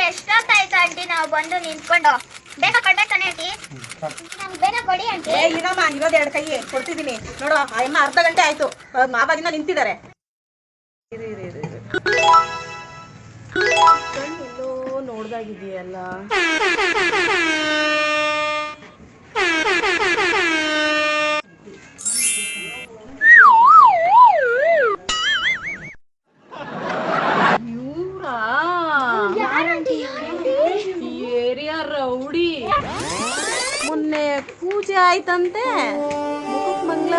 ಎಷ್ಟೊತ್ತಾಯ್ತು aunty ನಾವು ಬಂದು ನಿಂತ್ಕೊಂಡು ಬೇಗ ಕೊಡ್ಬೇಕಾನೆ ಆಂಟಿ ನಮ್ಗೆ ಬೇಗ ಕೊಡಿ ಆಂಟಿ. ಇರಮ್ಮ ಇರೋದು 2 ಕೈ ಕೊಡ್ತಿದ್ದೀನಿ ನೋಡು. ಅಮ್ಮ ಅರ್ಧ ಗಂಟೆ ಆಯ್ತು ಆವಾಗಿಂದ ನಿಂತಿದ್ದಾರೆ. ಎಲ್ಲೋ ನೋಡ್ದಾಗಿದೆಯಲ್ಲ. ಏರಿಯಾ ರೌಡಿ ಮೊನ್ನೆ ಪೂಜೆ ಆಯ್ತಂತೆ. ಮಂಗ್ಲ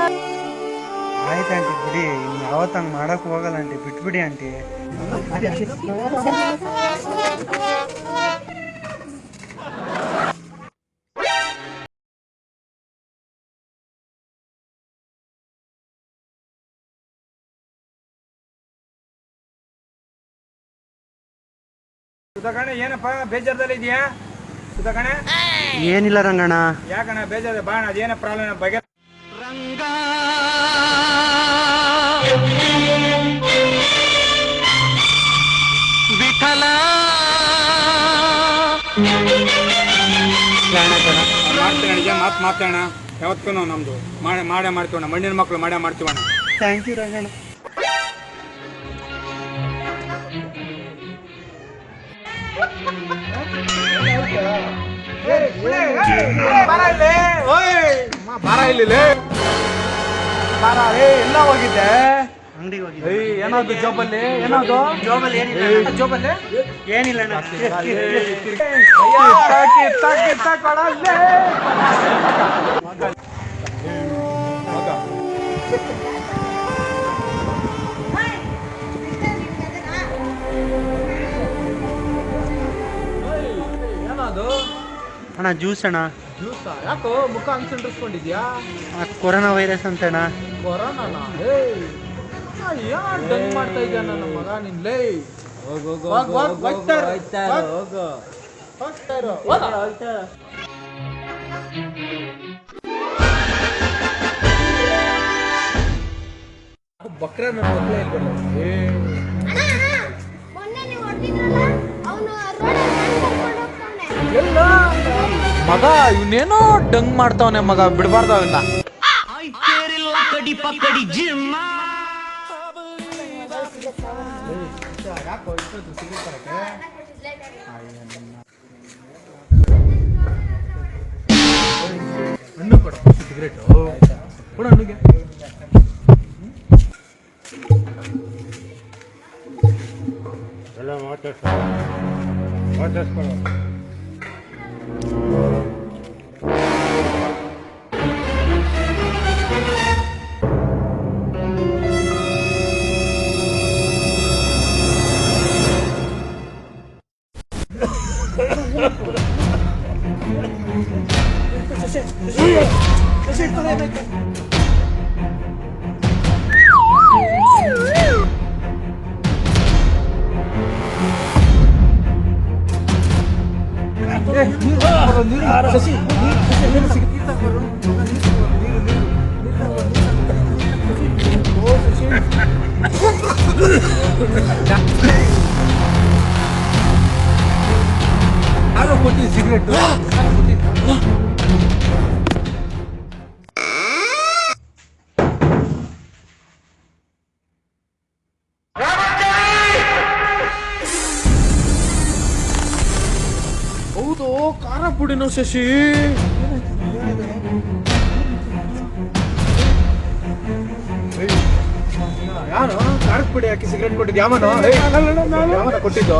ಆಯ್ತು ಆಂಟಿ ಬಿಡಿ, ಇನ್ನು ಯಾವತ್ತು ಹಂಗೆ ಮಾಡಕ್ಕೆ ಹೋಗಲ್ಲ ಆಂಟಿ, ಬಿಟ್ಬಿಡಿ ಆಂಟಿ. ಸುಧಾಕಣ ಏನಪ್ಪ ಬೇಜಾರದಲ್ಲಿ ಇದೆಯಾ? ಸುಧಾಕಣ ಏನಿಲ್ಲ ರಂಗಣ್ಣ. ಯಾಕಣ್ಣ ಬೇಜಾರ? ಬಾಣ ಅದೇನ ಪ್ರಾಬ್ಲಮ್ ಬಗ್ಗೆ ರಂಗ ವಿಠಲ ಮಾಡ್ತೀವಿ ಮಾತಾಡೋಣ. ಯಾವತ್ತೂ ನಮ್ದು ಮಾಡೇ ಮಾಡ್ತೀವಣ್ಣ. ಮಣ್ಣಿನ ಮಕ್ಕಳು ಮಾಡೇ ಮಾಡ್ತೀವಣ್ಣ. Thank you Ranganna. ಬಾರ ಇಲ್ಲಿ ಎಲ್ಲ ಹೋಗಿದ್ದೆ ಅಂಗಡಿಗೆ ಹೋಗಿದ್ದೆ. ಏನಾದ್ರು ಜೋಬಲ್ಲಿ ಏನಾದ್ರು ಜೋಬಲ್ಲಿ ಏನಿಲ್ಲ. ಜೋಬಲ್ಲಿ ಏನಿಲ್ಲ ಏನದು ಅಣ್ಣ ಜ್ಯೂಸ್ ಅಣ್ಣ. ಜ್ಯೂಸಾ? ಯಾಕೋ ಮುಖ ಅನ್ಸಂಡಿಸ್ಕೊಂಡಿದ್ಯಾ? Corona virus ಅಂತಣ್ಣ. ಕೊರೋನಾನಾ? ಯಾರು ಡಂಗ್ ಮಾಡ್ತಾ ಇದ್ಯಾ ನನ್ನ ಮಗ ನಿನ್ಲೇ? ಬಕ್ರ ನನ್ನ ಮಕ್ಕಳೇ ಮೊನ್ನೆ ನೀವು ಹೊಡ್ತಿದ್ರಲ್ಲ ಅವನು ಎಲ್ಲ ಮಗ ಇವನೇನೋ ಡಂಗ್ ಮಾಡ್ತಾವನೆ ಮಗ, ಬಿಡಬಾರ್ದು ಅವನ್ನ. ಹಣ್ಣು ಕೊಡ, ಸಿಗರೇಟ್ ಕೊಡ ಹಣ್ಣಿಗೆ. ಎಲ್ಲ ಮಾತಾಡ್ಸ್ಕೊಳ್ಳೋ. ಯಾರೋ ಕೊಟ್ಟಿದ್ದು ಸಿಗರೇಟ್. ಹೌದು, ಖಾರ ಪುಡಿನೋ ಶಶಿ? ಯಾರು ಖಾರದ ಪುಡಿ ಹಾಕಿ ಸಿಗರೇಟ್ ಕೊಟ್ಟಿದ್ದು? ಯಾವನೋ ಕೊಟ್ಟಿದ್ದು?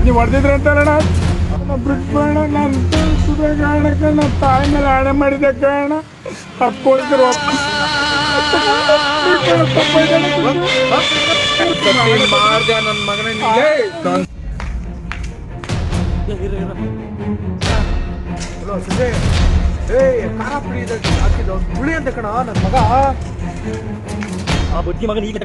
ನೀವು ಹೊಡೆದಿದ್ರೆ ಅಂತಾರಣ. ಬಿಟ್ಬೇಡ, ನಾನು ಸುಧಾಕರಣಕ್ಕೆ ನನ್ನ ತಾಯಿ ಮೇಲೆ ಆಣೆ ಮಾಡಿದ್ದೆ ಕಾರಣ ತಪ್ಪಿದ್ರು. ಮಾಡ್ದೆ ನನ್ನ ಮಗನ. ಖಾರ ಪುಡಿ ಹಾಕಿದ್ದು ಹುಳಿ ಅಂತ ಕಣ ನನ್ನ ಮಗ. ಆ ಬುದ್ಧಿ ಮಗನ ಈಗ